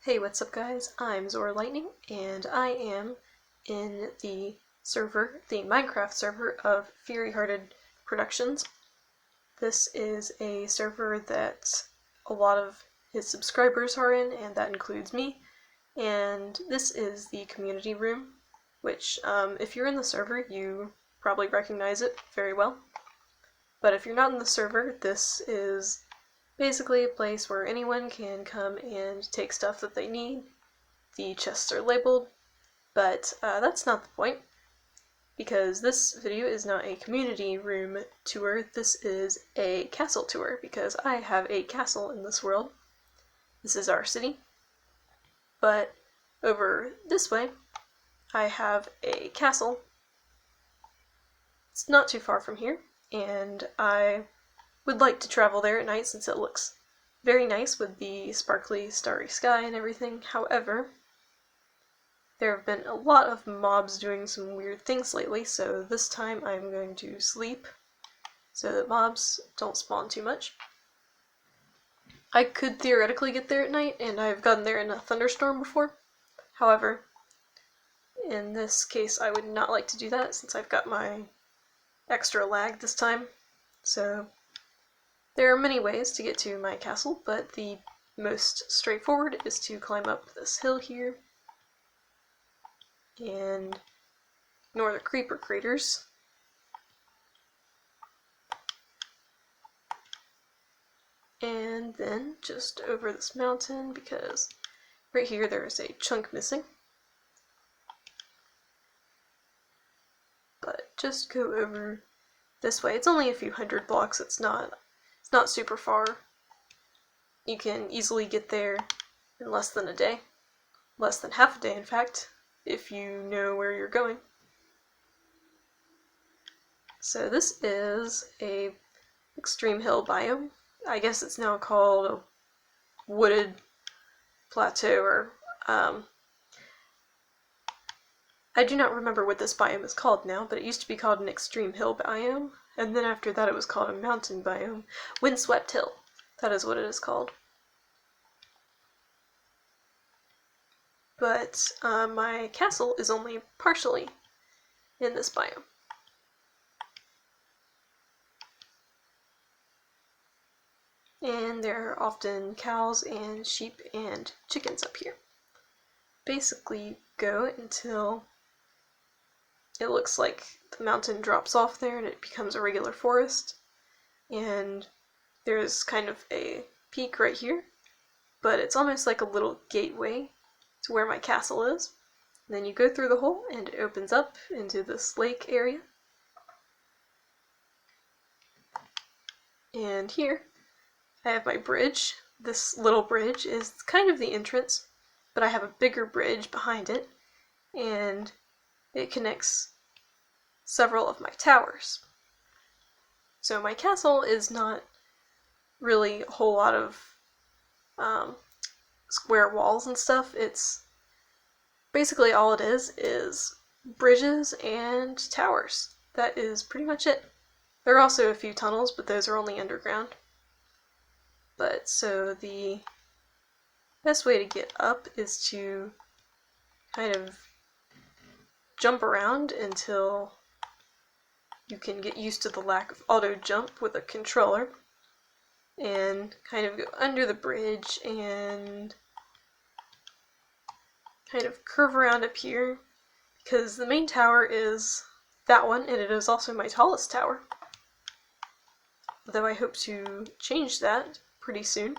Hey, what's up guys? I'm Zora Lightning, and I am in the server, the Minecraft server of Fury Hearted Productions. This is a server that a lot of his subscribers are in, and that includes me. And this is the community room, which if you're in the server, you probably recognize it very well. But if you're not in the server, this is basically a place where anyone can come and take stuff that they need. The chests are labeled, but that's not the point, because this video is not a community room tour, this is a castle tour, because I have a castle in this world. This is our city, but over this way, I have a castle. It's not too far from here, and I would like to travel there at night since it looks very nice with the sparkly starry sky and everything. However, there have been a lot of mobs doing some weird things lately, so this time I'm going to sleep so that mobs don't spawn too much. I could theoretically get there at night, and I've gotten there in a thunderstorm before. However, in this case I would not like to do that since I've got my extra lag this time. So there are many ways to get to my castle, but the most straightforward is to climb up this hill here and ignore the creeper craters. And then just over this mountain, because right here there is a chunk missing. But just go over this way. It's only a few hundred blocks, it's not super far. You can easily get there in less than a day. Less than half a day, in fact, if you know where you're going. So this is a extreme hill biome. I guess it's now called a wooded plateau, or I do not remember what this biome is called now, but it used to be called an extreme hill biome, and then after that it was called a mountain biome. Windswept hill, that is what it is called. But my castle is only partially in this biome. And there are often cows and sheep and chickens up here. Basically go until it looks like the mountain drops off there and it becomes a regular forest. And there's kind of a peak right here, but it's almost like a little gateway to where my castle is. And then you go through the hole and it opens up into this lake area. And here I have my bridge. This little bridge is kind of the entrance, but I have a bigger bridge behind it, and it connects several of my towers. So my castle is not really a whole lot of square walls and stuff. It's basically all it is bridges and towers. That is pretty much it. There are also a few tunnels, but those are only underground. But so the best way to get up is to kind of jump around until you can get used to the lack of auto jump with a controller, and kind of go under the bridge and kind of curve around up here, because the main tower is that one, and it is also my tallest tower. Though I hope to change that pretty soon.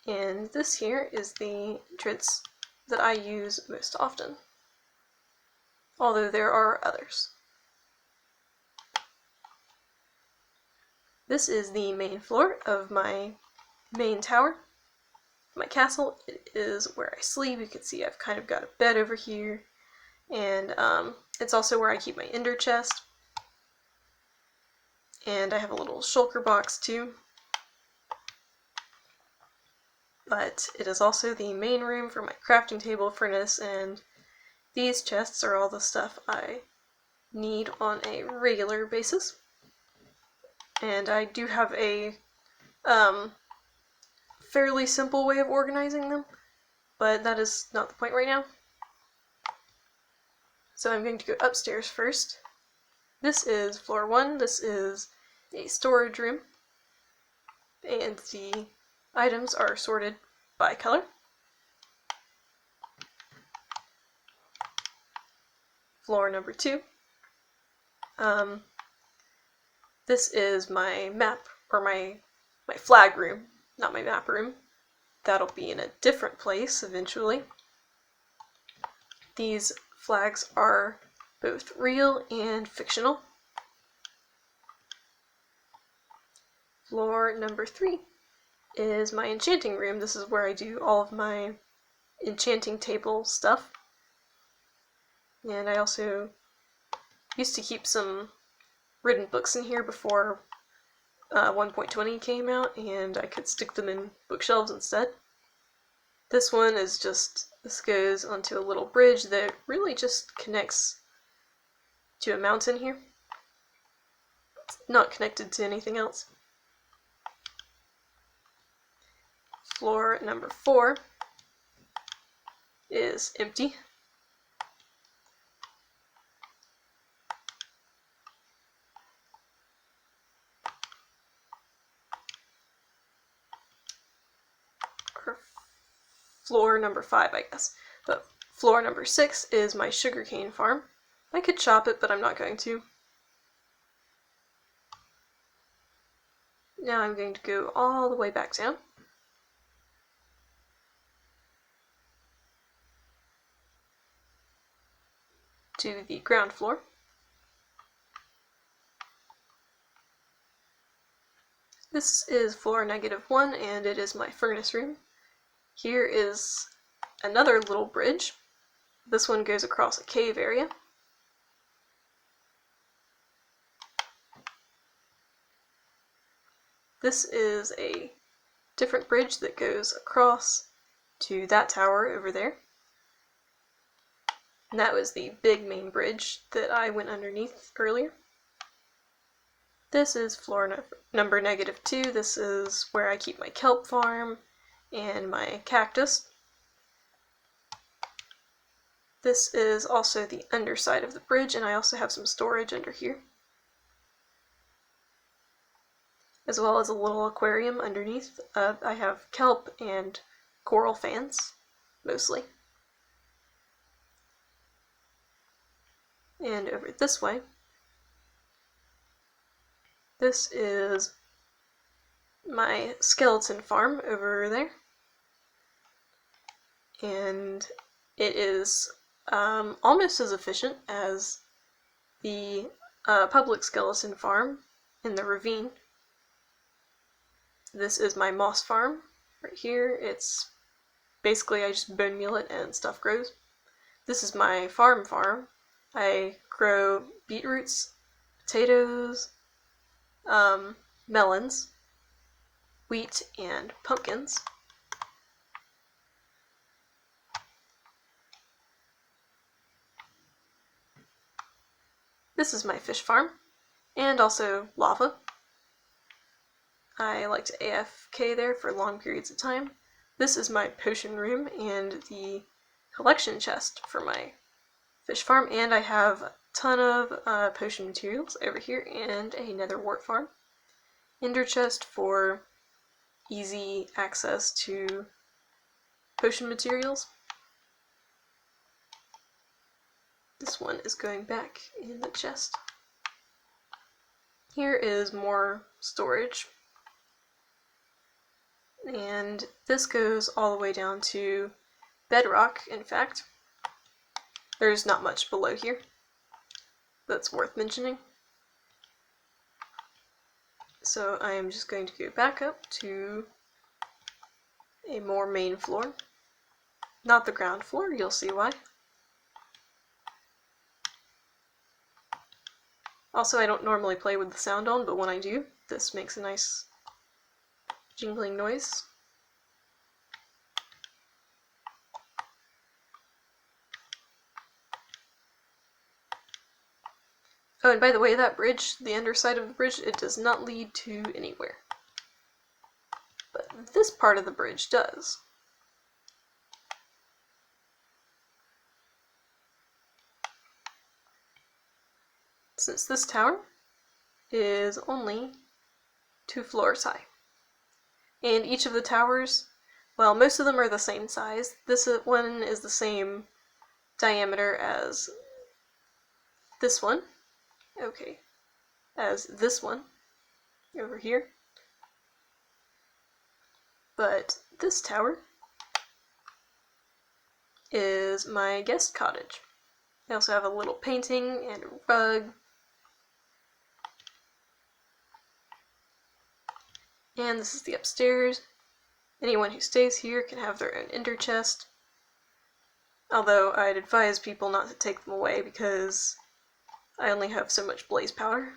And this here is the entrance that I use most often, although there are others. This is the main floor of my main tower. My castle, it is where I sleep. You can see I've kind of got a bed over here, and it's also where I keep my ender chest. And I have a little shulker box too. but it is also the main room for my crafting table, furnace, and these chests are all the stuff I need on a regular basis. And I do have a fairly simple way of organizing them, but that is not the point right now. So I'm going to go upstairs first. This is floor 1. This is a storage room, and the items are sorted by color. Floor number 2. This is my map, or my flag room, not my map room. That'll be in a different place eventually. These flags are both real and fictional. Floor number 3 is my enchanting room. This is where I do all of my enchanting table stuff. And I also used to keep some written books in here before 1.20 came out, and I could stick them in bookshelves instead. This one is just, this goes onto a little bridge that really just connects to a mountain here. It's not connected to anything else. Floor number 4 is empty. Or floor number 5, I guess. But floor number 6 is my sugarcane farm. I could chop it, but I'm not going to. Now I'm going to go all the way back down. To the ground floor. This is floor -1, and it is my furnace room. Here is another little bridge. This one goes across a cave area. This is a different bridge that goes across to that tower over there. And that was the big main bridge that I went underneath earlier. This is floor number -2. This is where I keep my kelp farm and my cactus. This is also the underside of the bridge, and I also have some storage under here, as well as a little aquarium underneath. I have kelp and coral fans, mostly. And over this way, this is my skeleton farm over there. And it is almost as efficient as the public skeleton farm in the ravine. This is my moss farm right here. It's basically I just bone meal it and stuff grows. This is my farm. I grow beetroots, potatoes, melons, wheat, and pumpkins. This is my fish farm, and also lava. I like to AFK there for long periods of time. This is my potion room and the collection chest for my fish farm, and I have a ton of potion materials over here and a nether wart farm. Ender chest for easy access to potion materials. This one is going back in the chest. Here is more storage. And this goes all the way down to bedrock, in fact. There's not much below here that's worth mentioning. So I am just going to go back up to a more main floor. Not the ground floor, you'll see why. Also, I don't normally play with the sound on, but when I do, this makes a nice jingling noise. Oh, and by the way, that bridge, the underside of the bridge, it does not lead to anywhere. But this part of the bridge does. Since this tower is only 2 floors high. And each of the towers, well, most of them are the same size. This one is the same diameter as this one. Okay. As this one over here. But this tower is my guest cottage. I also have a little painting and a rug. And this is the upstairs. Anyone who stays here can have their own ender chest. Although I'd advise people not to take them away because I only have so much blaze powder.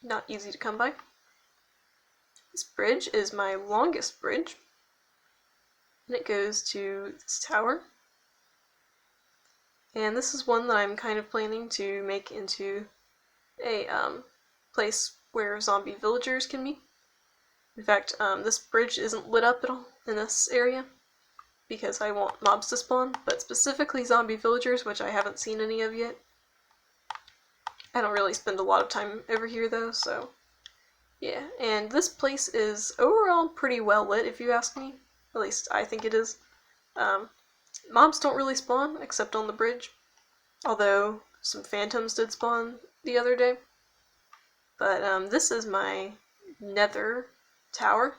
Not easy to come by. This bridge is my longest bridge. And it goes to this tower. And this is one that I'm kind of planning to make into a place where zombie villagers can be. In fact, this bridge isn't lit up at all in this area because I want mobs to spawn, but specifically zombie villagers, which I haven't seen any of yet. I don't really spend a lot of time over here though, so yeah. And this place is overall pretty well lit if you ask me. At least I think it is. Mobs don't really spawn except on the bridge, although some phantoms did spawn the other day. But this is my nether tower.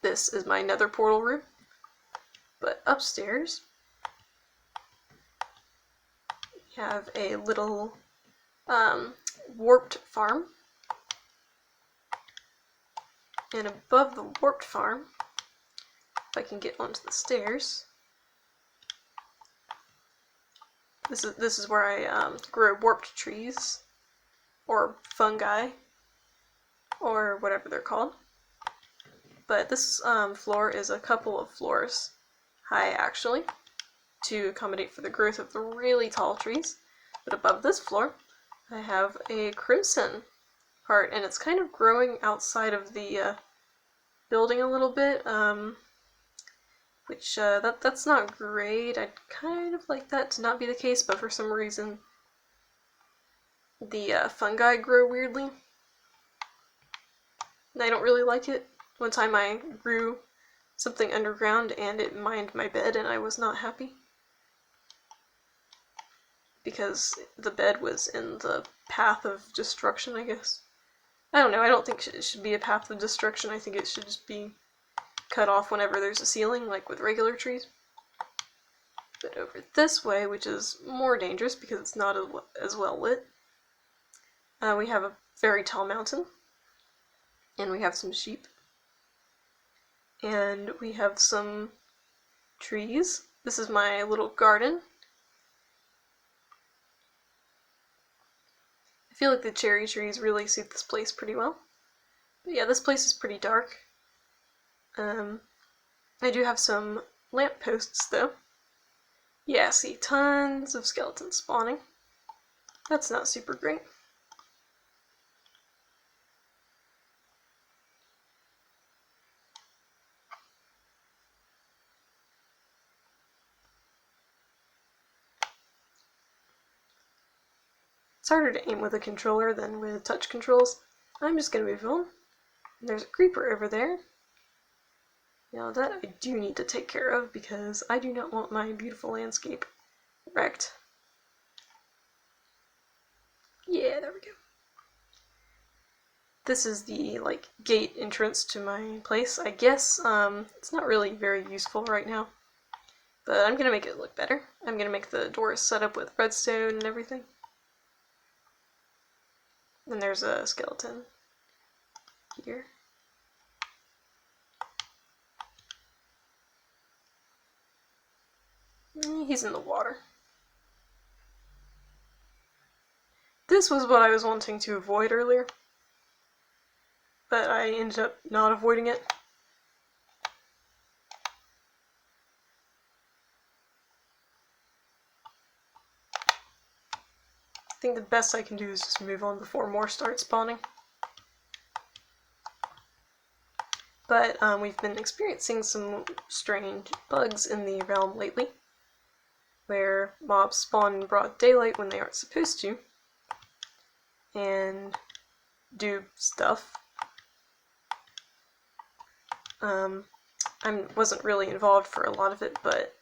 This is my nether portal room. But upstairs, we have a little warped farm. And above the warped farm, if I can get onto the stairs, this is where I grow warped trees, or fungi, or whatever they're called. But this floor is a couple of floors high, actually, to accommodate for the growth of the really tall trees. But above this floor, I have a crimson part, and it's kind of growing outside of the building a little bit, which that's not great. I'd kind of like that to not be the case, but for some reason the fungi grow weirdly, and I don't really like it. One time I grew something underground and it mined my bed and I was not happy. Because the bed was in the path of destruction, I guess. I don't know, I don't think it should be a path of destruction. I think it should just be cut off whenever there's a ceiling, like with regular trees. But over this way, which is more dangerous because it's not as well lit, we have a very tall mountain. And we have some sheep. And we have some trees. This is my little garden. I feel like the cherry trees really suit this place pretty well. But yeah, this place is pretty dark. I do have some lampposts though. Yeah, see, tons of skeletons spawning. That's not super great. It's harder to aim with a controller than with touch controls. I'm just gonna move on. There's a creeper over there. Now that I do need to take care of because I do not want my beautiful landscape wrecked. Yeah, there we go. This is the, gate entrance to my place. I guess, it's not really very useful right now. But I'm gonna make it look better. I'm gonna make the doors set up with redstone and everything. And there's a skeleton here. He's in the water. This was what I was wanting to avoid earlier, but I ended up not avoiding it. think the best I can do is just move on before more start spawning. But we've been experiencing some strange bugs in the realm lately, where mobs spawn in broad daylight when they aren't supposed to, and do stuff. I wasn't really involved for a lot of it, but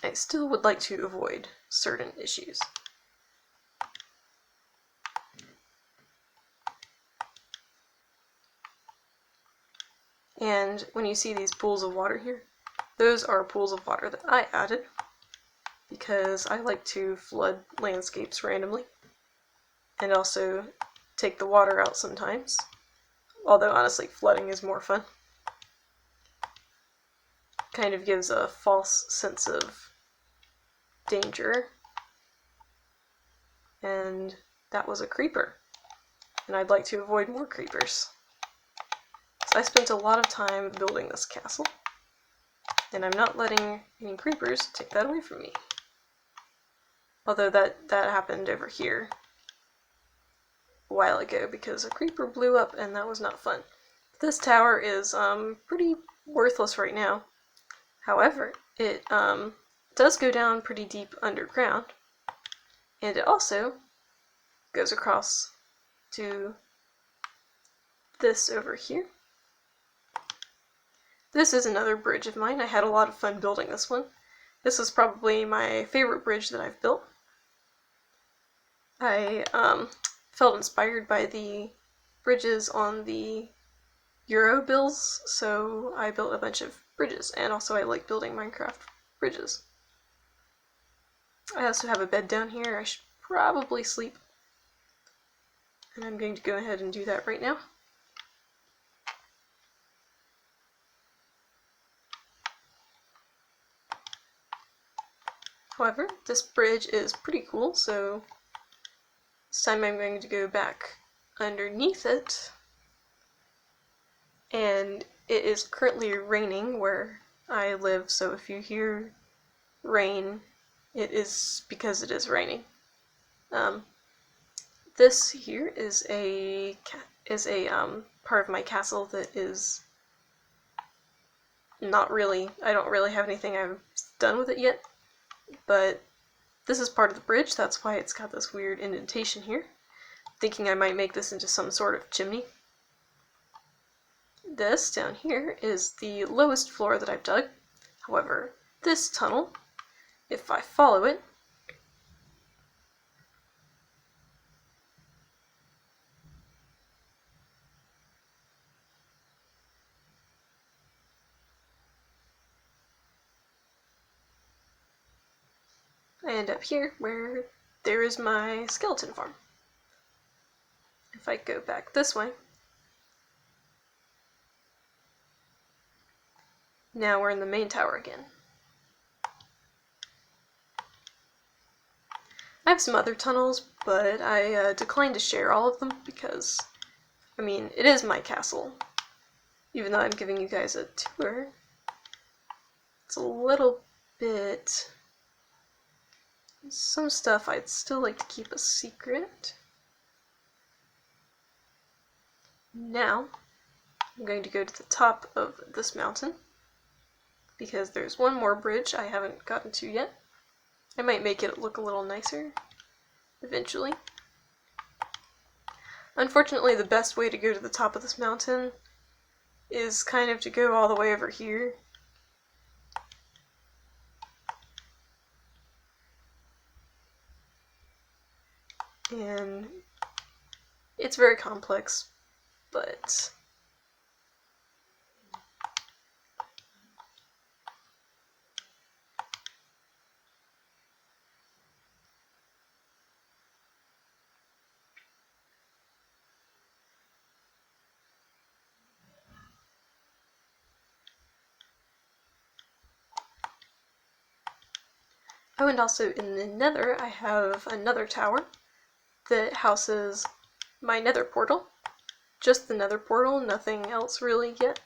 I still would like to avoid certain issues. And when you see these pools of water here, those are pools of water that I added because I like to flood landscapes randomly and also take the water out sometimes, although honestly flooding is more fun. Kind of gives a false sense of danger. And that was a creeper, and I'd like to avoid more creepers. So I spent a lot of time building this castle, and I'm not letting any creepers take that away from me. Although that happened over here a while ago because a creeper blew up and that was not fun. This tower is pretty worthless right now. However, it does go down pretty deep underground, and it also goes across to this over here. This is another bridge of mine. I had a lot of fun building this one. This is probably my favorite bridge that I've built. I felt inspired by the bridges on the Euro bills, so I built a bunch of bridges, and also I like building Minecraft bridges. I also have a bed down here. I should probably sleep, and I'm going to go ahead and do that right now. However, this bridge is pretty cool, so this time I'm going to go back underneath it. And it is currently raining where I live, so if you hear rain, it is because it is raining. This here is a part of my castle that is not really, I don't really have anything I've done with it yet, but this is part of the bridge, that's why it's got this weird indentation here. Thinking I might make this into some sort of chimney. This down here is the lowest floor that I've dug. However, this tunnel, if I follow it, I end up here where there is my skeleton farm. If I go back this way, now we're in the main tower again. I have some other tunnels, but I declined to share all of them because, I mean, it is my castle. Even though I'm giving you guys a tour, it's a little bit... Some stuff I'd still like to keep a secret. Now, I'm going to go to the top of this mountain, because there's one more bridge I haven't gotten to yet. I might make it look a little nicer eventually. Unfortunately, the best way to go to the top of this mountain is kind of to go all the way over here. And it's very complex, but oh, and also in the Nether, I have another tower that houses my Nether portal. Just the Nether portal, nothing else really yet.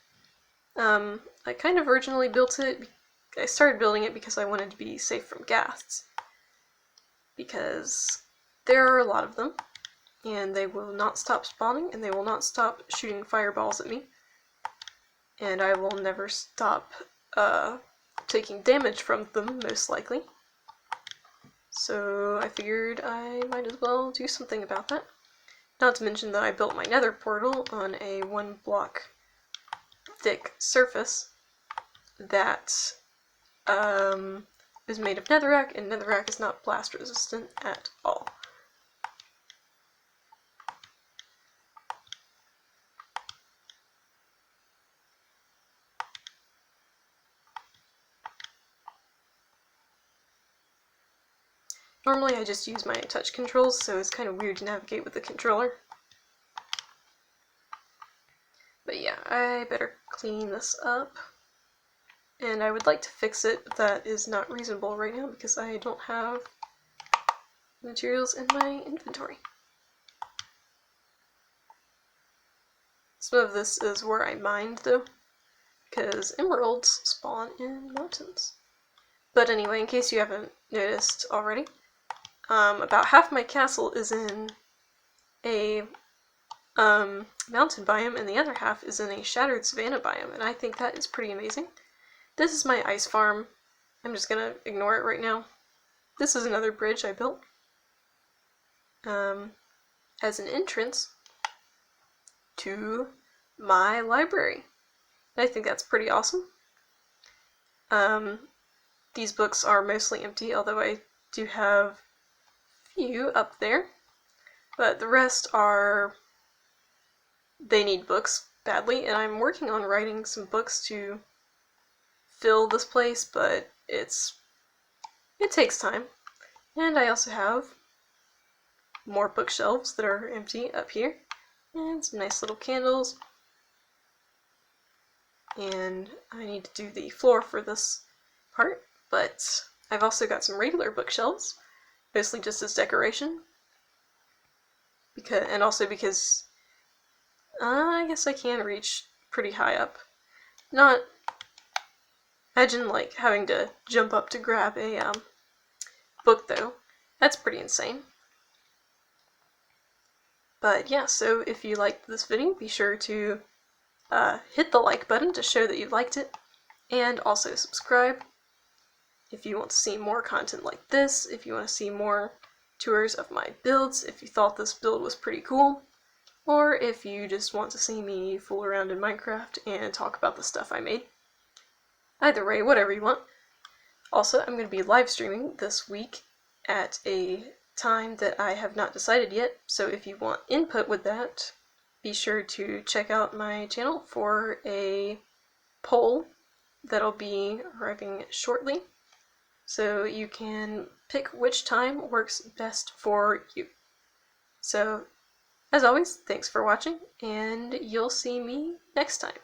I kind of originally built it I started building it because I wanted to be safe from ghasts, because there are a lot of them, and they will not stop spawning, and they will not stop shooting fireballs at me, and I will never stop taking damage from them, most likely. So I figured I might as well do something about that. Not to mention that I built my nether portal on a 1 block thick surface that is made of netherrack, and netherrack is not blast resistant at all. Normally I just use my touch controls, so it's kind of weird to navigate with the controller. But yeah, I better clean this up. And I would like to fix it, but that is not reasonable right now because I don't have materials in my inventory. Some of this is where I mined though, because emeralds spawn in mountains. But anyway, in case you haven't noticed already, about half my castle is in a mountain biome, and the other half is in a shattered savanna biome, and I think that is pretty amazing. This is my ice farm. I'm just gonna ignore it right now. This is another bridge I built as an entrance to my library. I think that's pretty awesome. These books are mostly empty, although I do have a few up there, but the rest are, they need books badly, and I'm working on writing some books to fill this place, but it takes time. And I also have more bookshelves that are empty up here, and some nice little candles. And I need to do the floor for this part, but I've also got some regular bookshelves, mostly just as decoration. And also because I guess I can reach pretty high up. Not, imagine like having to jump up to grab a book though. That's pretty insane. But yeah, so if you liked this video, be sure to hit the like button to show that you liked it, and also subscribe if you want to see more content like this, if you want to see more tours of my builds, if you thought this build was pretty cool, or if you just want to see me fool around in Minecraft and talk about the stuff I made. Either way, whatever you want. Also, I'm going to be live streaming this week at a time that I have not decided yet, so if you want input with that, be sure to check out my channel for a poll that'll be arriving shortly, so you can pick which time works best for you. So, as always, thanks for watching, and you'll see me next time.